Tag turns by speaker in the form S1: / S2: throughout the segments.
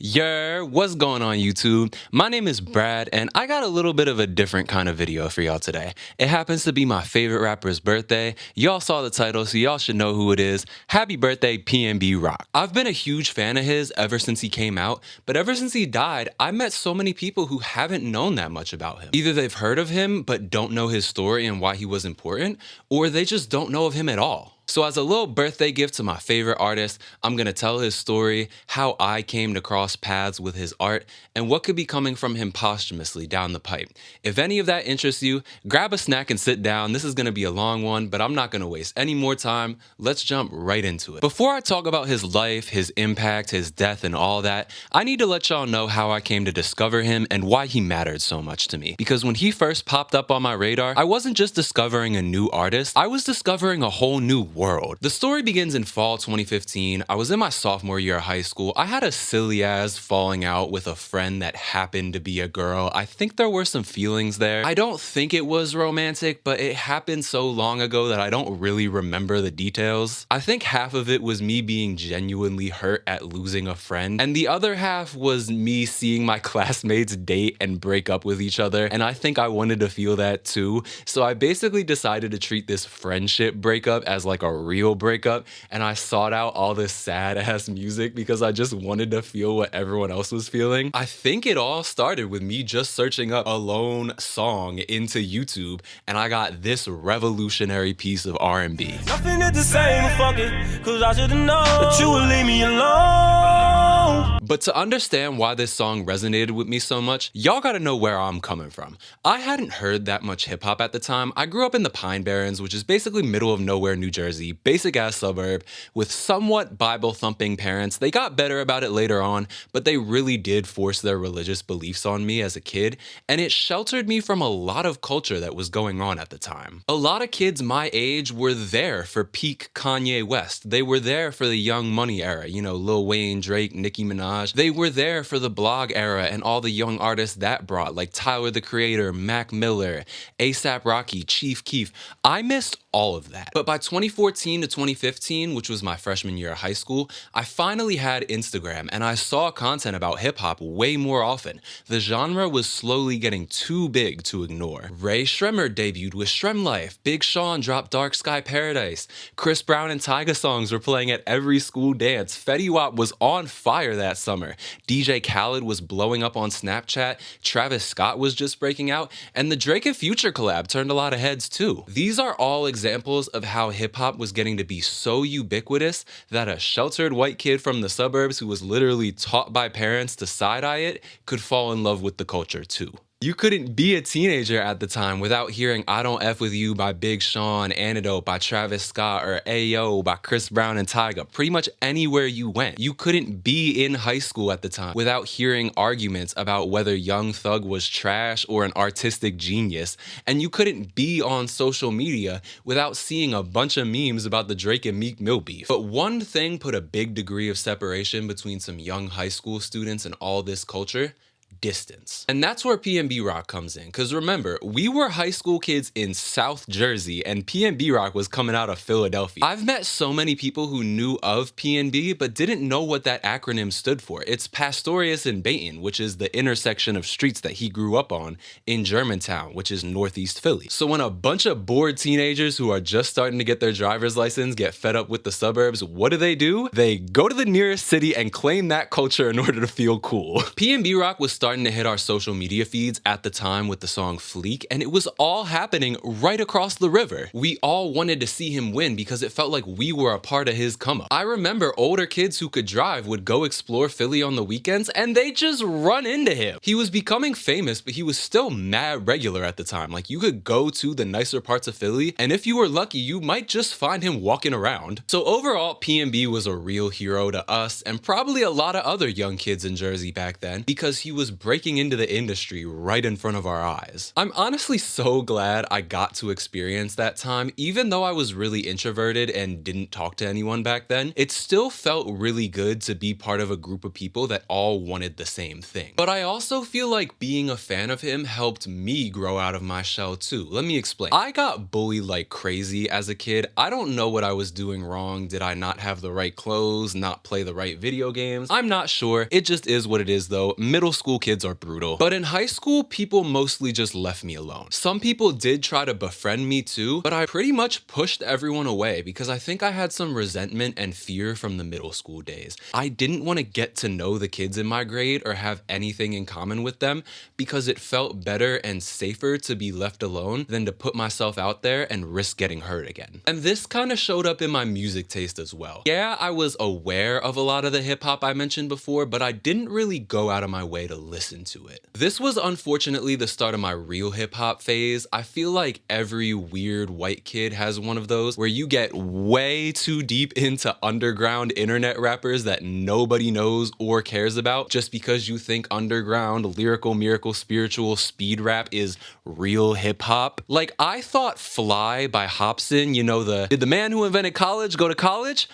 S1: What's going on YouTube? My name is Brad and I got a little bit of a different kind of video for y'all today. It happens to be my favorite rapper's birthday. Y'all saw the title, so y'all should know who it is. Happy birthday, PnB Rock. I've been a huge fan of his ever since he came out, but ever since he died, I met so many people who haven't known that much about him. Either they've heard of him but don't know his story and why he was important, or they just don't know of him at all. So as a little birthday gift to my favorite artist, I'm gonna tell his story, how I came to cross paths with his art, and what could be coming from him posthumously down the pipe. If any of that interests you, grab a snack and sit down. This is gonna be a long one, but I'm not gonna waste any more time. Let's jump right into it. Before I talk about his life, his impact, his death, and all that, I need to let y'all know how I came to discover him and why he mattered so much to me. Because when he first popped up on my radar, I wasn't just discovering a new artist, I was discovering a whole new world. The story begins in fall 2015. I was in my sophomore year of high school. I had a silly ass falling out with a friend that happened to be a girl. I think there were some feelings there. I don't think it was romantic, but it happened so long ago that I don't really remember the details. I think half of it was me being genuinely hurt at losing a friend, and the other half was me seeing my classmates date and break up with each other, and I think I wanted to feel that too. So I basically decided to treat this friendship breakup as like a real breakup, and I sought out all this sad ass music because I just wanted to feel what everyone else was feeling. I think it all started with me just searching up "Alone" song into YouTube, and I got this revolutionary piece of R&B.
S2: Nothing is the same, fuck it, cause I should've known that you would leave me alone.
S1: But to understand why this song resonated with me so much, y'all gotta know where I'm coming from. I hadn't heard that much hip hop at the time. I grew up in the Pine Barrens, which is basically middle of nowhere, New Jersey, basic ass suburb with somewhat Bible thumping parents. They got better about it later on, but they really did force their religious beliefs on me as a kid, and it sheltered me from a lot of culture that was going on at the time. A lot of kids my age were there for peak Kanye West. They were there for the Young Money era, you know, Lil Wayne, Drake, Nicki Minaj. They were there for the blog era and all the young artists that brought, like Tyler the Creator, Mac Miller, ASAP Rocky, Chief Keef. I missed all of that. But by 2014 to 2015, which was my freshman year of high school, I finally had Instagram and I saw content about hip hop way more often. The genre was slowly getting too big to ignore. Ray Shremmer debuted with Shrem Life. Big Sean dropped Dark Sky Paradise. Chris Brown and Tyga songs were playing at every school dance. Fetty Wap was on fire that summer. DJ Khaled was blowing up on Snapchat. Travis Scott was just breaking out. And the Drake and Future collab turned a lot of heads too. These are all examples of how hip-hop was getting to be so ubiquitous that a sheltered white kid from the suburbs who was literally taught by parents to side-eye it could fall in love with the culture too. You couldn't be a teenager at the time without hearing "I Don't F With You" by Big Sean, "Antidote" by Travis Scott, or "Ayo" by Chris Brown and Tyga. Pretty much anywhere you went. You couldn't be in high school at the time without hearing arguments about whether Young Thug was trash or an artistic genius. And you couldn't be on social media without seeing a bunch of memes about the Drake and Meek Mill beef. But one thing put a big degree of separation between some young high school students and all this culture: distance. And that's where PnB Rock comes in, because remember, we were high school kids in South Jersey and PnB Rock was coming out of Philadelphia. I've met so many people who knew of PnB but didn't know what that acronym stood for. It's Pastorius and Bayton, which is the intersection of streets that he grew up on in Germantown, which is northeast Philly. So when a bunch of bored teenagers who are just starting to get their driver's license get fed up with the suburbs, what do? They go to the nearest city and claim that culture in order to feel cool. PnB Rock was starting to hit our social media feeds at the time with the song Fleek, and it was all happening right across the river. We all wanted to see him win because it felt like we were a part of his come up. I remember older kids who could drive would go explore Philly on the weekends and they just run into him. He was becoming famous, but he was still mad regular at the time. Like, you could go to the nicer parts of Philly, and if you were lucky, you might just find him walking around. So overall, PnB was a real hero to us and probably a lot of other young kids in Jersey back then because he was breaking into the industry right in front of our eyes. I'm honestly so glad I got to experience that time. Even though I was really introverted and didn't talk to anyone back then, it still felt really good to be part of a group of people that all wanted the same thing. But I also feel like being a fan of him helped me grow out of my shell too. Let me explain. I got bullied like crazy as a kid. I don't know what I was doing wrong. Did I not have the right clothes, not play the right video games? I'm not sure. It just is what it is though. Middle school kids are brutal. But in high school, people mostly just left me alone. Some people did try to befriend me too, but I pretty much pushed everyone away because I think I had some resentment and fear from the middle school days. I didn't want to get to know the kids in my grade or have anything in common with them because it felt better and safer to be left alone than to put myself out there and risk getting hurt again. And this kind of showed up in my music taste as well. Yeah, I was aware of a lot of the hip hop I mentioned before, but I didn't really go out of my way to listen to it. This was unfortunately the start of my real hip hop phase. I feel like every weird white kid has one of those where you get way too deep into underground internet rappers that nobody knows or cares about just because you think underground, lyrical, miracle, spiritual, speed rap is real hip hop. Like, I thought Fly by Hobson, you know, did the man who invented college go to college?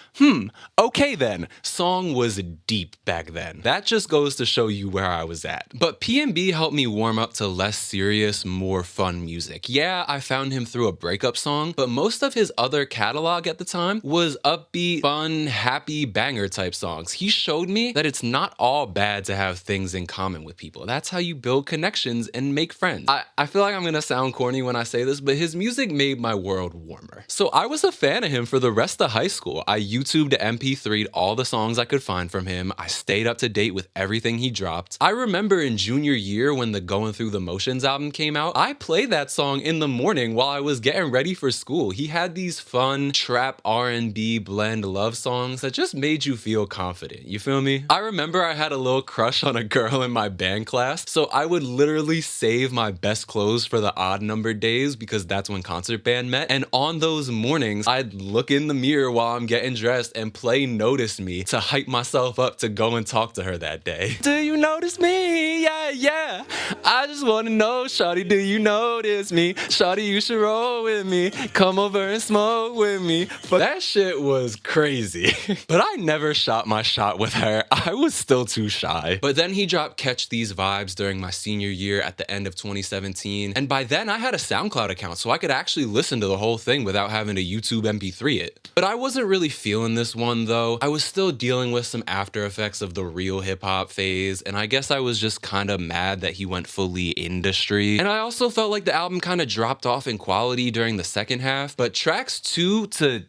S1: Okay then. Song was deep back then. That just goes to show you where I was at. But PnB helped me warm up to less serious, more fun music. Yeah, I found him through a breakup song, but most of his other catalog at the time was upbeat, fun, happy, banger type songs. He showed me that it's not all bad to have things in common with people. That's how you build connections and make friends. I feel like I'm gonna sound corny when I say this, but his music made my world warmer. So I was a fan of him for the rest of high school. I YouTubed MP3'd all the songs I could find from him. I stayed up to date with everything he dropped. I remember in junior year when the Going Through the Motions album came out, I played that song in the morning while I was getting ready for school. He had these fun trap R&B blend love songs that just made you feel confident. You feel me? I remember I had a little crush on a girl in my band class, so I would literally save my best clothes for the odd numbered days because that's when concert band met. And on those mornings, I'd look in the mirror while I'm getting dressed and play Notice Me to hype myself up to go and talk to her that day. Do you notice me? Yeah, yeah. I just wanna know, shawty, do you notice me? Shawty, you should roll with me. Come over and smoke with me. But that shit was crazy. But I never shot my shot with her. I was still too shy. But then he dropped Catch These Vibes during my senior year at the end of 2017. And by then I had a SoundCloud account, so I could actually listen to the whole thing without having to YouTube MP3 it. But I wasn't really feeling this one though. I was still dealing with some after effects of the real hip hop phase, and I guess I was just kind of mad that he went fully industry. And I also felt like the album kind of dropped off in quality during the second half, but tracks 2 to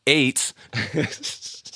S1: 8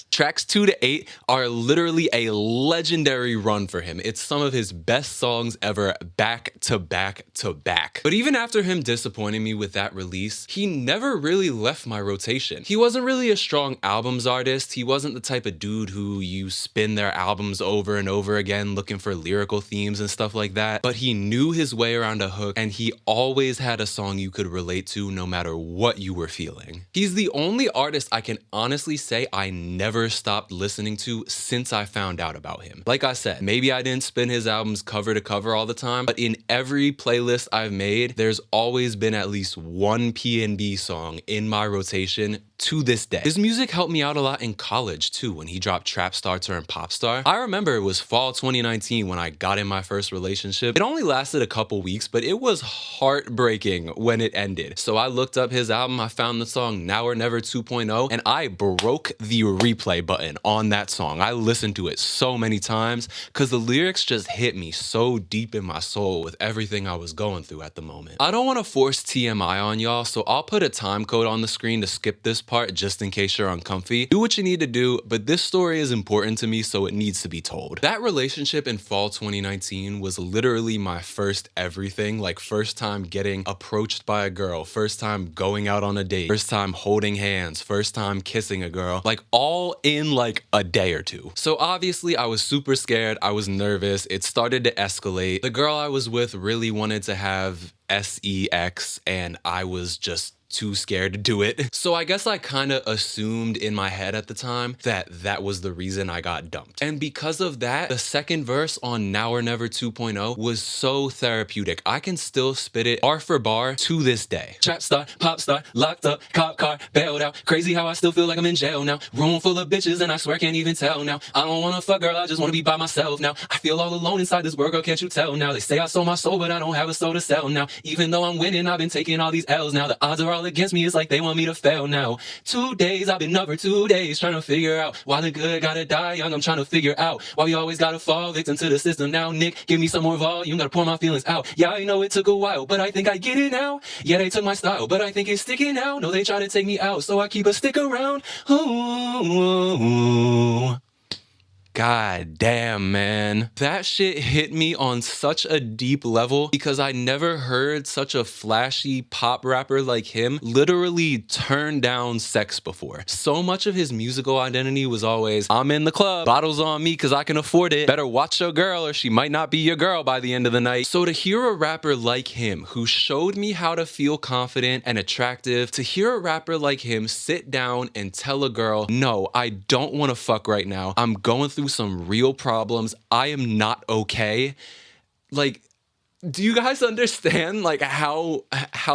S1: Tracks 2 to 8 are literally a legendary run for him. It's some of his best songs ever, back to back to back. But even after him disappointing me with that release, he never really left my rotation. He wasn't really a strong albums artist. He wasn't the type of dude who you spin their albums over and over again looking for lyrical themes and stuff like that. But he knew his way around a hook, and he always had a song you could relate to no matter what you were feeling. He's the only artist I can honestly say I never stopped listening to since I found out about him. Like I said, maybe I didn't spin his albums cover to cover all the time, but in every playlist I've made, there's always been at least one PnB song in my rotation to this day. His music helped me out a lot in college too, when he dropped Trap Star turned Pop Star. I remember it was fall 2019 when I got in my first relationship. It only lasted a couple weeks, but it was heartbreaking when it ended. So I looked up his album, I found the song Now or Never 2.0, and I broke the replay button on that song. I listened to it so many times because the lyrics just hit me so deep in my soul with everything I was going through at the moment. I don't want to force TMI on y'all, so I'll put a time code on the screen to skip this part just in case you're uncomfy. Do what you need to do, but this story is important to me, so it needs to be told. That relationship in fall 2019 was literally my first everything, like first time getting approached by a girl, first time going out on a date, first time holding hands, first time kissing a girl, like all in like a day or two. So obviously I was super scared, I was nervous, it started to escalate. The girl I was with really wanted to have sex, and I was just too scared to do it. So I guess I kind of assumed in my head at the time that that was the reason I got dumped. And because of that, the second verse on Now or Never 2.0 was so therapeutic. I can still spit it bar for bar to this day. Trap star, pop star, locked up, cop car, bailed out. Crazy how I still feel like I'm in jail now. Room full of bitches and I swear can't even tell now. I don't wanna fuck, girl, I just wanna be by myself now. I feel all alone inside this world, girl, can't you tell now? They say I sold my soul, but I don't have a soul to sell now. Even though I'm winning, I've been taking all these L's now. The odds are all against me, it's like they want me to fail now. 2 days, I've been up for 2 days, trying to figure out why the good gotta die young. I'm trying to figure out why we always gotta fall victim to the system now. Nick, give me some more volume, gotta pour my feelings out. Yeah, I know it took a while, but I think I get it now. Yeah, they took my style, but I think it's sticking now. No, they try to take me out, so I keep a stick around. Ooh. God damn, man. That shit hit me on such a deep level because I never heard such a flashy pop rapper like him literally turn down sex before. So much of his musical identity was always, I'm in the club, bottles on me cause I can afford it, better watch your girl or she might not be your girl by the end of the night. So to hear a rapper like him who showed me how to feel confident and attractive, to hear a rapper like him sit down and tell a girl, no, I don't want to fuck right now. I'm going through some real problems. I am not okay. Like, do you guys understand like how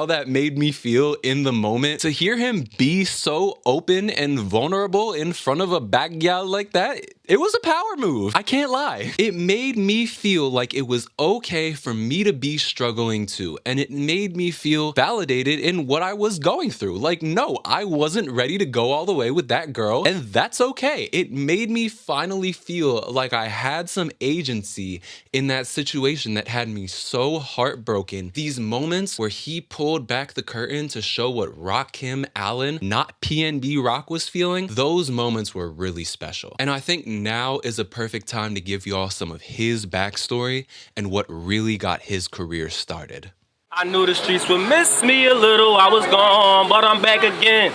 S1: that made me feel in the moment? To hear him be so open and vulnerable in front of a bad gal like that, it was a power move. I can't lie. It made me feel like it was okay for me to be struggling too. And it made me feel validated in what I was going through. Like, no, I wasn't ready to go all the way with that girl, and that's okay. It made me finally feel like I had some agency in that situation that had me so heartbroken. These moments where he pulled back the curtain to show what Rakim Allen, not PnB Rock, was feeling, those moments were really special. And I think now is a perfect time to give y'all some of his backstory and what really got his career started.
S2: I knew the streets would miss me a little, I was gone, but I'm back again.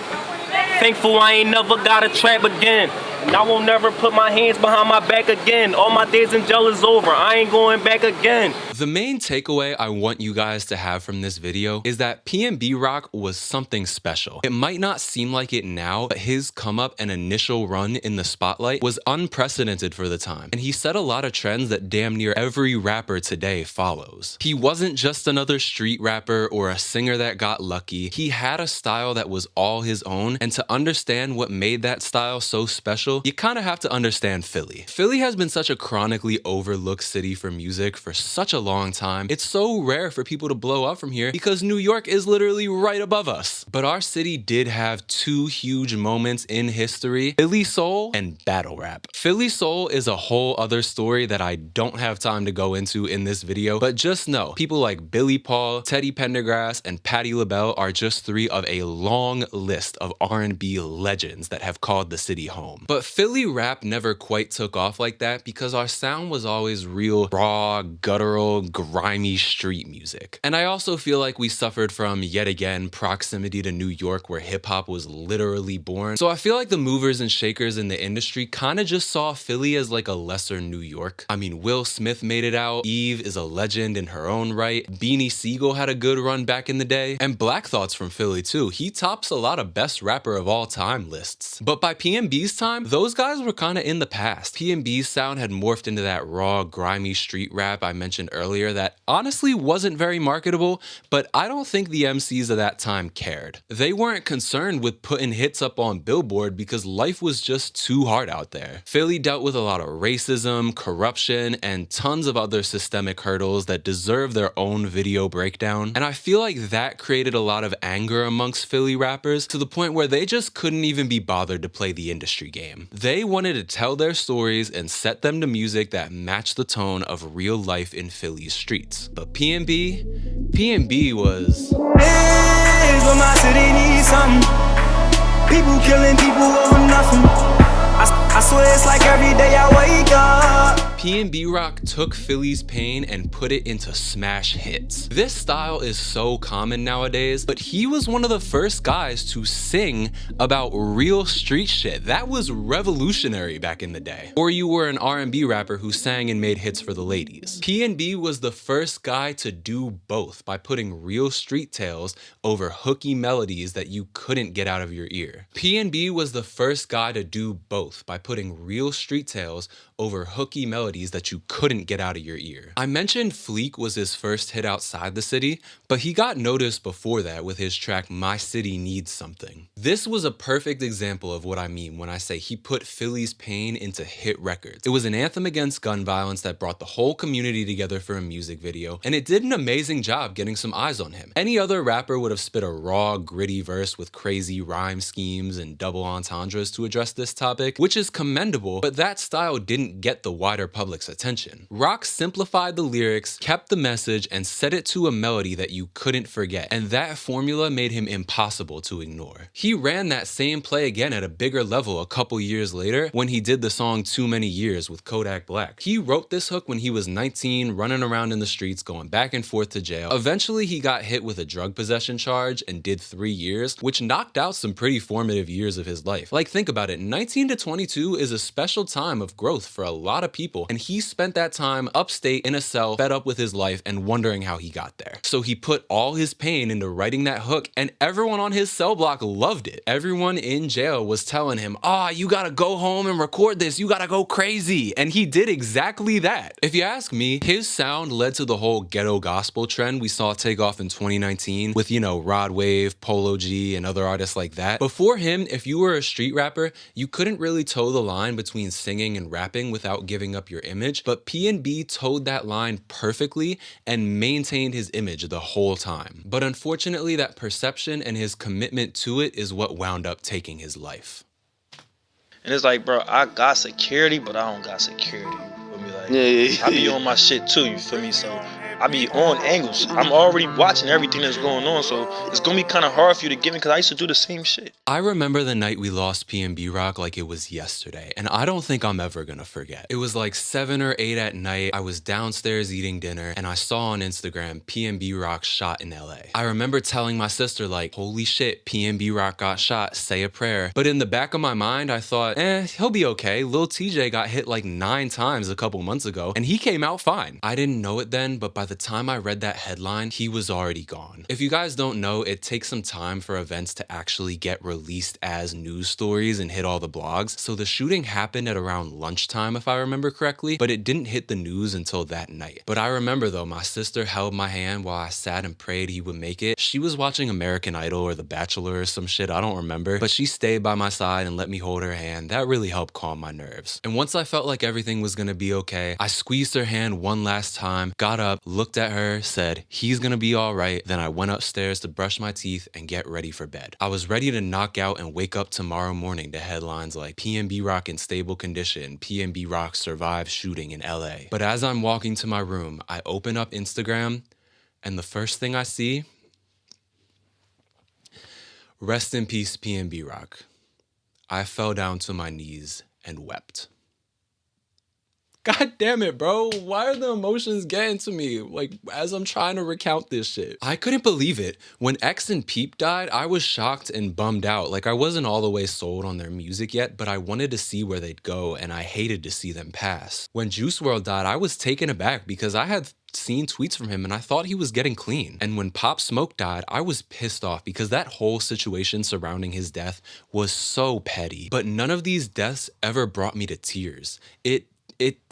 S2: Thankful I ain't never got a trap again. And I won't never put my hands behind my back again. All my days in jail is over, I ain't going back again.
S1: The main takeaway I want you guys to have from this video is that PnB Rock was something special. It might not seem like it now, but his come up and initial run in the spotlight was unprecedented for the time. And he set a lot of trends that damn near every rapper today follows. He wasn't just another street rapper or a singer that got lucky. He had a style that was all his own, and to understand what made that style so special, you kind of have to understand Philly. Philly has been such a chronically overlooked city for music for such a long time. It's so rare for people to blow up from here because New York is literally right above us. But our city did have two huge moments in history: Philly soul and battle rap. Philly soul is a whole other story that I don't have time to go into in this video, but just know people like Billy Paul, Teddy Pendergrass, and Patti LaBelle are just three of a long list of R&B legends that have called the city home. But Philly rap never quite took off like that because our sound was always real raw, guttural, grimy street music. And I also feel like we suffered from, yet again, proximity to New York where hip-hop was literally born. So I feel like the movers and shakers in the industry kind of just saw Philly as like a lesser New York. I mean, Will Smith made it out, Eve is a legend in her own right, Beanie Siegel had a good run back in the day, and Black Thought's from Philly too. He tops a lot of best rapper of all time lists. But by PnB's time, those guys were kind of in the past. PnB's sound had morphed into that raw, grimy street rap I mentioned earlier that honestly wasn't very marketable, but I don't think the MCs of that time cared. They weren't concerned with putting hits up on Billboard because life was just too hard out there. Philly dealt with a lot of racism, corruption, and tons of other systemic hurdles that deserve their own video breakdown. And I feel like that created a lot of anger amongst Philly rappers to the point where they just couldn't even be bothered to play the industry game. They wanted to tell their stories and set them to music that matched the tone of real life in Philly's streets. But PnB was...
S2: Hey, but my city needs something. People killing people over nothing. I swear it's like every day I wake up.
S1: PnB Rock took Philly's pain and put it into smash hits. This style is so common nowadays, but he was one of the first guys to sing about real street shit. That was revolutionary back in the day. Or you were an R&B rapper who sang and made hits for the ladies. PnB was the first guy to do both by putting real street tales over hooky melodies that you couldn't get out of your ear. PnB was the first guy to do both by putting real street tales over hooky melodies that you couldn't get out of your ear. I mentioned Fleek was his first hit outside the city, but he got noticed before that with his track My City Needs Something. This was a perfect example of what I mean when I say he put Philly's pain into hit records. It was an anthem against gun violence that brought the whole community together for a music video, and it did an amazing job getting some eyes on him. Any other rapper would have spit a raw, gritty verse with crazy rhyme schemes and double entendres to address this topic, which is commendable, but that style didn't get the wider public's attention. Rock simplified the lyrics, kept the message, and set it to a melody that you couldn't forget, and that formula made him impossible to ignore. He ran that same play again at a bigger level a couple years later when he did the song Too Many Years with Kodak Black. He wrote this hook when he was 19, running around in the streets, going back and forth to jail. Eventually, he got hit with a drug possession charge and did 3 years, which knocked out some pretty formative years of his life. Like, think about it, 19 to 22 is a special time of growth for a lot of people, and he spent that time upstate in a cell, fed up with his life and wondering how he got there. So he put all his pain into writing that hook, and everyone on his cell block loved it. Everyone in jail was telling him, you gotta go home and record this, you gotta go crazy, and he did exactly that. If you ask me, his sound led to the whole ghetto gospel trend we saw take off in 2019 with, Rod Wave, Polo G, and other artists like that. Before him, if you were a street rapper, you couldn't really toe the line between singing and rapping without giving up your image, but PnB towed that line perfectly and maintained his image the whole time. But unfortunately, that perception and his commitment to it is what wound up taking his life.
S3: And it's like, bro, I got security, but I don't got security. You feel me? Like,
S4: Yeah.
S3: I be on my shit too, you feel me? So I be on angles. I'm already watching everything that's going on, so it's gonna be kind of hard for you to get me because I used to do the same shit.
S1: I remember the night we lost PnB Rock like it was yesterday, and I don't think I'm ever gonna forget. It was like 7 or 8 at night. I was downstairs eating dinner, and I saw on Instagram PnB Rock shot in LA. I remember telling my sister, like, holy shit, PnB Rock got shot, say a prayer. But in the back of my mind, I thought, he'll be okay. Lil TJ got hit like 9 times a couple months ago, and he came out fine. I didn't know it then, but by the time I read that headline, he was already gone. If you guys don't know, it takes some time for events to actually get released as news stories and hit all the blogs. So the shooting happened at around lunchtime, if I remember correctly, but it didn't hit the news until that night. But I remember though, my sister held my hand while I sat and prayed he would make it. She was watching American Idol or The Bachelor or some shit, I don't remember, but she stayed by my side and let me hold her hand. That really helped calm my nerves. And once I felt like everything was gonna be okay, I squeezed her hand one last time, got up, looked at her, said, he's gonna be all right. Then I went upstairs to brush my teeth and get ready for bed. I was ready to knock out and wake up tomorrow morning to headlines like PnB Rock in stable condition, PnB Rock survived shooting in LA. But as I'm walking to my room, I open up Instagram and the first thing I see, rest in peace PnB Rock. I fell down to my knees and wept. God damn it, bro. Why are the emotions getting to me? Like, as I'm trying to recount this shit. I couldn't believe it. When X and Peep died, I was shocked and bummed out. Like, I wasn't all the way sold on their music yet, but I wanted to see where they'd go, and I hated to see them pass. When Juice WRLD died, I was taken aback because I had seen tweets from him and I thought he was getting clean. And when Pop Smoke died, I was pissed off because that whole situation surrounding his death was so petty. But none of these deaths ever brought me to tears.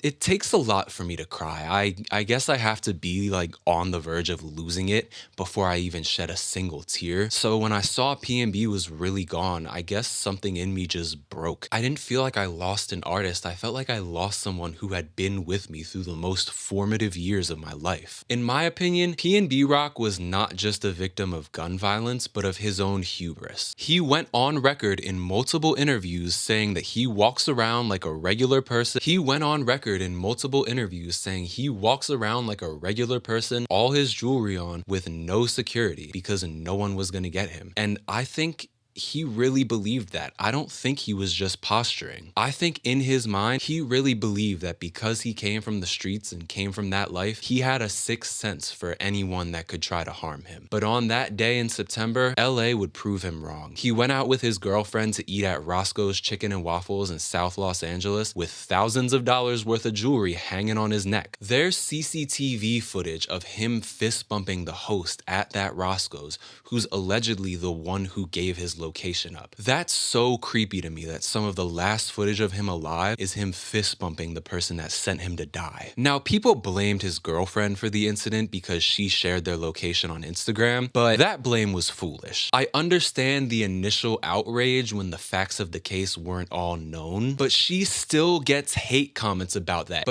S1: It takes a lot for me to cry. I guess I have to be like on the verge of losing it before I even shed a single tear. So when I saw PnB was really gone, I guess something in me just broke. I didn't feel like I lost an artist. I felt like I lost someone who had been with me through the most formative years of my life. In my opinion, PnB Rock was not just a victim of gun violence, but of his own hubris. He went on record in multiple interviews saying that he walks around like a regular person. He went on record in multiple interviews saying he walks around like a regular person, all his jewelry on, with no security because no one was gonna get him. And I think he really believed that. I don't think he was just posturing. I think in his mind, he really believed that because he came from the streets and came from that life, he had a sixth sense for anyone that could try to harm him. But on that day in September, LA would prove him wrong. He went out with his girlfriend to eat at Roscoe's Chicken and Waffles in South Los Angeles with thousands of dollars worth of jewelry hanging on his neck. There's CCTV footage of him fist bumping the host at that Roscoe's, who's allegedly the one who gave his location up. That's so creepy to me that some of the last footage of him alive is him fist bumping the person that sent him to die. Now, people blamed his girlfriend for the incident because she shared their location on Instagram, but that blame was foolish. I understand the initial outrage when the facts of the case weren't all known, but she still gets hate comments about that.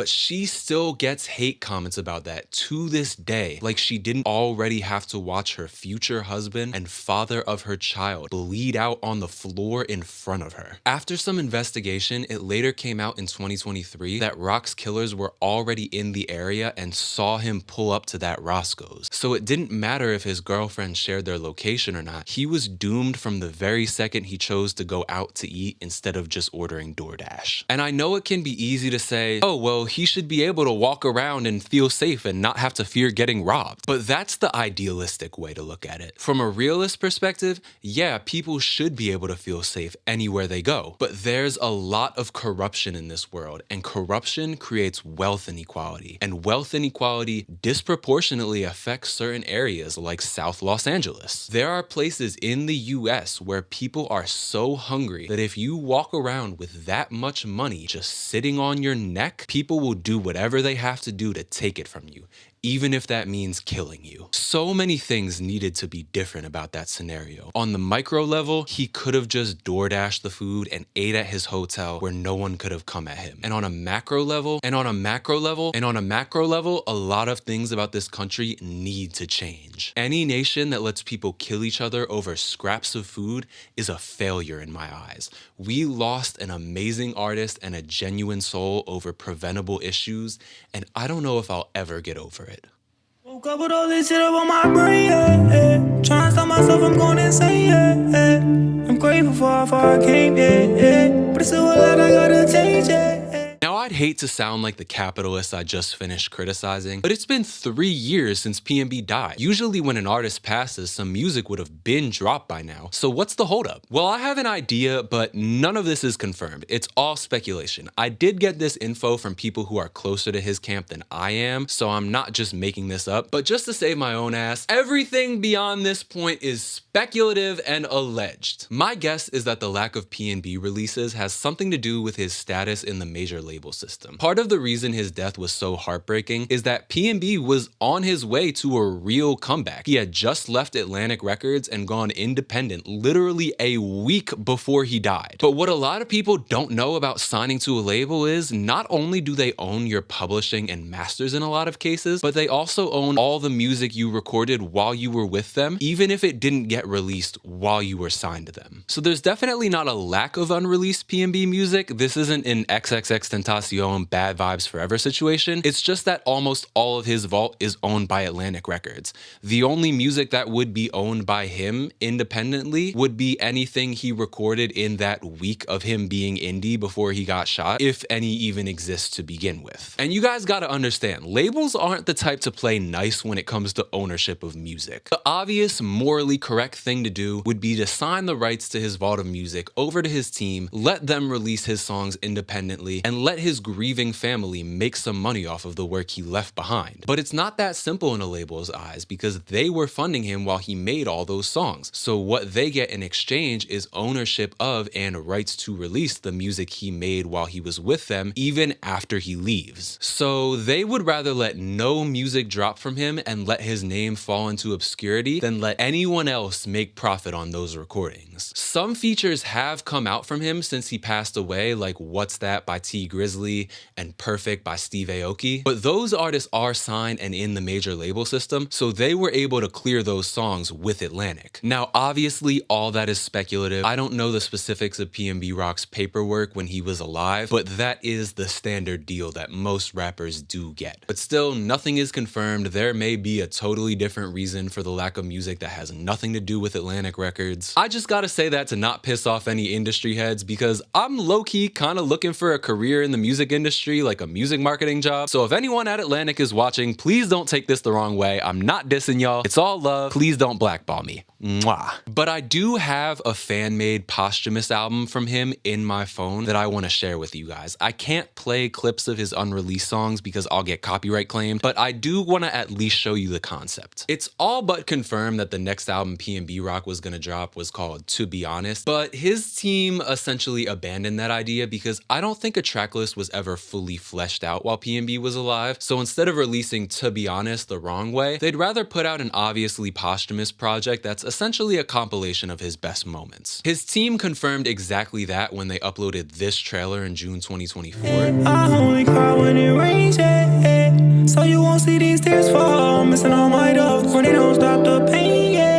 S1: To this day, like she didn't already have to watch her future husband and father of her child bleed out on the floor in front of her. After some investigation, it later came out in 2023 that Rock's killers were already in the area and saw him pull up to that Roscoe's. So it didn't matter if his girlfriend shared their location or not. He was doomed from the very second he chose to go out to eat instead of just ordering DoorDash. And I know it can be easy to say, oh, well, he should be able to walk around and feel safe and not have to fear getting robbed. But that's the idealistic way to look at it. From a realist perspective, yeah, people should be able to feel safe anywhere they go. But there's a lot of corruption in this world, and corruption creates wealth inequality. And wealth inequality disproportionately affects certain areas like South Los Angeles. There are places in the US where people are so hungry that if you walk around with that much money just sitting on your neck, people will do whatever they have to do to take it from you, even if that means killing you. So many things needed to be different about that scenario. On the micro level, he could have just DoorDashed the food and ate at his hotel where no one could have come at him. And on a macro level, a lot of things about this country need to change. Any nation that lets people kill each other over scraps of food is a failure in my eyes. We lost an amazing artist and a genuine soul over preventable issues, and I don't know if I'll ever get over it.
S4: Woke up with all this shit up on my brain, Trying to stop myself from going insane, I'm grateful for how far I came, But it's still a lot I gotta change,
S1: Now, I'd hate to sound like the capitalist I just finished criticizing, but it's been 3 years since PnB died. Usually when an artist passes, some music would have been dropped by now. So what's the holdup? Well, I have an idea, but none of this is confirmed. It's all speculation. I did get this info from people who are closer to his camp than I am, so I'm not just making this up. But just to save my own ass, everything beyond this point is speculative and alleged. My guess is that the lack of PnB releases has something to do with his status in the major label system. Part of the reason his death was so heartbreaking is that PnB was on his way to a real comeback. He had just left Atlantic Records and gone independent literally a week before he died. But what a lot of people don't know about signing to a label is not only do they own your publishing and masters in a lot of cases, but they also own all the music you recorded while you were with them, even if it didn't get released while you were signed to them. So there's definitely not a lack of unreleased PnB music. This isn't an XXXTentacion Bad Vibes Forever situation. It's just that almost all of his vault is owned by Atlantic Records. The only music that would be owned by him independently would be anything he recorded in that week of him being indie before he got shot, if any even exists to begin with. And you guys gotta understand, labels aren't the type to play nice when it comes to ownership of music. The obvious, morally correct thing to do would be to sign the rights to his vault of music over to his team, let them release his songs independently, and let his grieving family make some money off of the work he left behind. But it's not that simple in a label's eyes because they were funding him while he made all those songs. So what they get in exchange is ownership of and rights to release the music he made while he was with them, even after he leaves. So they would rather let no music drop from him and let his name fall into obscurity than let anyone else make profit on those recordings. Some features have come out from him since he passed away, like What's That by T Grizzly Presley and Perfect by Steve Aoki. But those artists are signed and in the major label system, so they were able to clear those songs with Atlantic. Now, obviously, all that is speculative. I don't know the specifics of PnB Rock's paperwork when he was alive, but that is the standard deal that most rappers do get. But still, nothing is confirmed. There may be a totally different reason for the lack of music that has nothing to do with Atlantic Records. I just gotta say that to not piss off any industry heads, because I'm low-key kind of looking for a career in the music industry, like a music marketing job. So if anyone at Atlantic is watching, please don't take this the wrong way. I'm not dissing y'all. It's all love. Please don't blackball me. Mwah. But I do have a fan-made posthumous album from him in my phone that I want to share with you guys. I can't play clips of his unreleased songs because I'll get copyright claimed, but I do want to at least show you the concept. It's all but confirmed that the next album PnB Rock was going to drop was called To Be Honest, but his team essentially abandoned that idea because I don't think a tracklist was ever fully fleshed out while PnB was alive. So instead of releasing To Be Honest the wrong way, they'd rather put out an obviously posthumous project that's essentially a compilation of his best moments. His team confirmed exactly that when they uploaded this trailer in June 2024.
S4: I only cry when it rains, yeah. So you won't see these tears fall. Missing all my dogs when they don't stop the pain, yeah.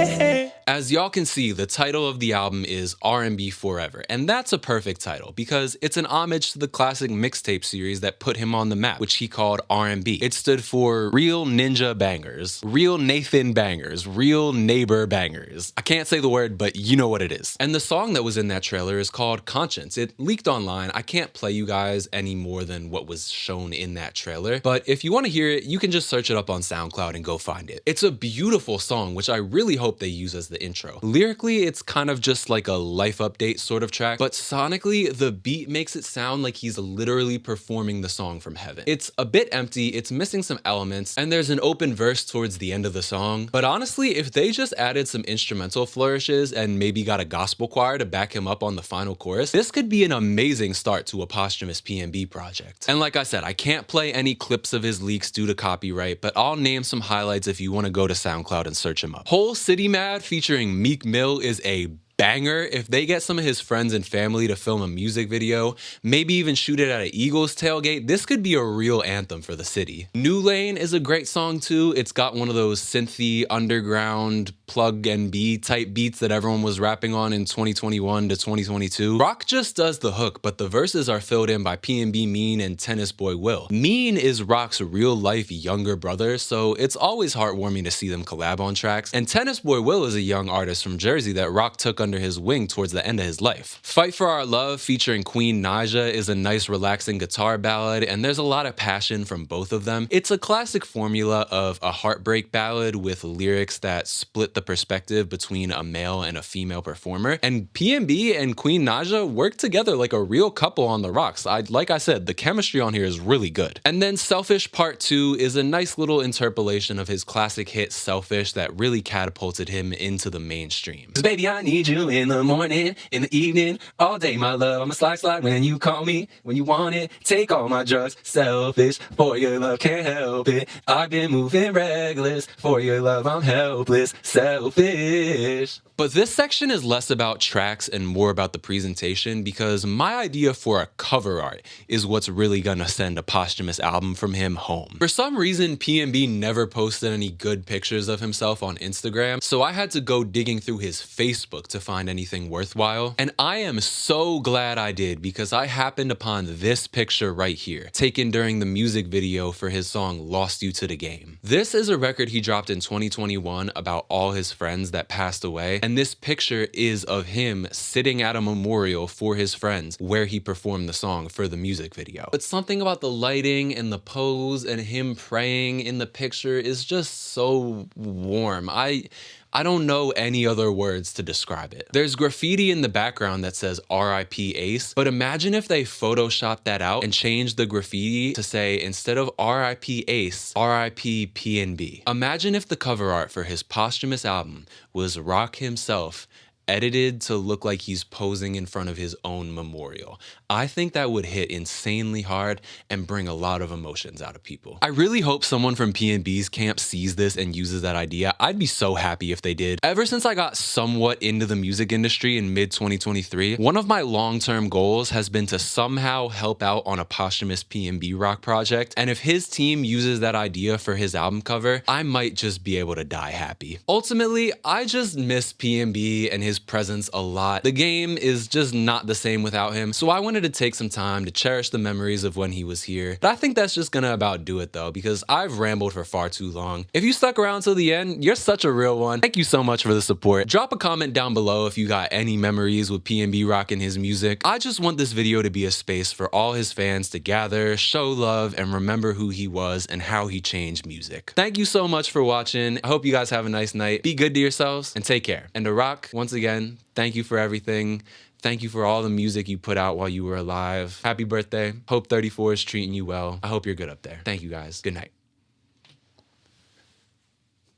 S1: As y'all can see, the title of the album is R&B Forever, and that's a perfect title because it's an homage to the classic mixtape series that put him on the map, which he called R&B. It stood for Real Ninja Bangers, Real Nathan Bangers, Real Neighbor Bangers. I can't say the word, but you know what it is. And the song that was in that trailer is called Conscience. It leaked online. I can't play you guys any more than what was shown in that trailer, but if you want to hear it, you can just search it up on SoundCloud and go find it. It's a beautiful song, which I really hope they use as the intro. Lyrically, it's kind of just like a life update sort of track, but sonically, the beat makes it sound like he's literally performing the song from heaven. It's a bit empty, it's missing some elements, and there's an open verse towards the end of the song. But honestly, if they just added some instrumental flourishes and maybe got a gospel choir to back him up on the final chorus, this could be an amazing start to a posthumous PnB project. And like I said, I can't play any clips of his leaks due to copyright, but I'll name some highlights if you want to go to SoundCloud and search him up. Whole City Mad featuring Meek Mill is a banger. If they get some of his friends and family to film a music video, maybe even shoot it at an Eagles tailgate, this could be a real anthem for the city. New Lane is a great song too. It's got one of those synthy underground plug and be type beats that everyone was rapping on in 2021 to 2022. Rock just does the hook, but the verses are filled in by PnB Mean and Tennis Boy Will. Mean is Rock's real life younger brother, so it's always heartwarming to see them collab on tracks. And Tennis Boy Will is a young artist from Jersey that Rock took under his wing towards the end of his life. Fight for Our Love featuring Queen Naija is a nice relaxing guitar ballad, and there's a lot of passion from both of them. It's a classic formula of a heartbreak ballad with lyrics that split the perspective between a male and a female performer. And PnB and Queen Naija work together like a real couple on the rocks. Like I said, the chemistry on here is really good. And then Selfish Part 2 is a nice little interpolation of his classic hit Selfish that really catapulted him into the mainstream.
S5: Baby, I need you in the morning, in the evening, all day, my love. I'm a slide when you call me, when you want it. Take all my drugs, selfish, for your love, can't help it. I've been moving reckless, for your love, I'm helpless, selfish.
S1: But this section is less about tracks and more about the presentation, because my idea for a cover art is what's really gonna send a posthumous album from him home. For some reason, PnB never posted any good pictures of himself on Instagram, so I had to go digging through his Facebook to find anything worthwhile. And I am so glad I did, because I happened upon this picture right here, taken during the music video for his song Lost You to the Game. This is a record he dropped in 2021 about all his friends that passed away. And this picture is of him sitting at a memorial for his friends where he performed the song for the music video. But something about the lighting and the pose and him praying in the picture is just so warm. I don't know any other words to describe it. There's graffiti in the background that says R.I.P. Ace, but imagine if they photoshopped that out and changed the graffiti to say, instead of R.I.P. Ace, R.I.P. PnB. Imagine if the cover art for his posthumous album was Rock himself edited to look like he's posing in front of his own memorial. I think that would hit insanely hard and bring a lot of emotions out of people. I really hope someone from PnB's camp sees this and uses that idea. I'd be so happy if they did. Ever since I got somewhat into the music industry in mid-2023, one of my long-term goals has been to somehow help out on a posthumous PnB Rock project, and if his team uses that idea for his album cover, I might just be able to die happy. Ultimately, I just miss PnB and his presence a lot. The game is just not the same without him, so I wanted to take some time to cherish the memories of when he was here. But I think that's just gonna about do it though, because I've rambled for far too long. If you stuck around till the end, you're such a real one. Thank you so much for the support. Drop a comment down below if you got any memories with PnB Rock and his music. I just want this video to be a space for all his fans to gather, show love, and remember who he was and how he changed music. Thank you so much for watching. I hope you guys have a nice night. Be good to yourselves and take care. And to Rock, once again, thank you for everything. Thank you for all the music you put out while you were alive. Happy birthday. Hope 34 is treating you well. I hope you're good up there. Thank you guys. Good night.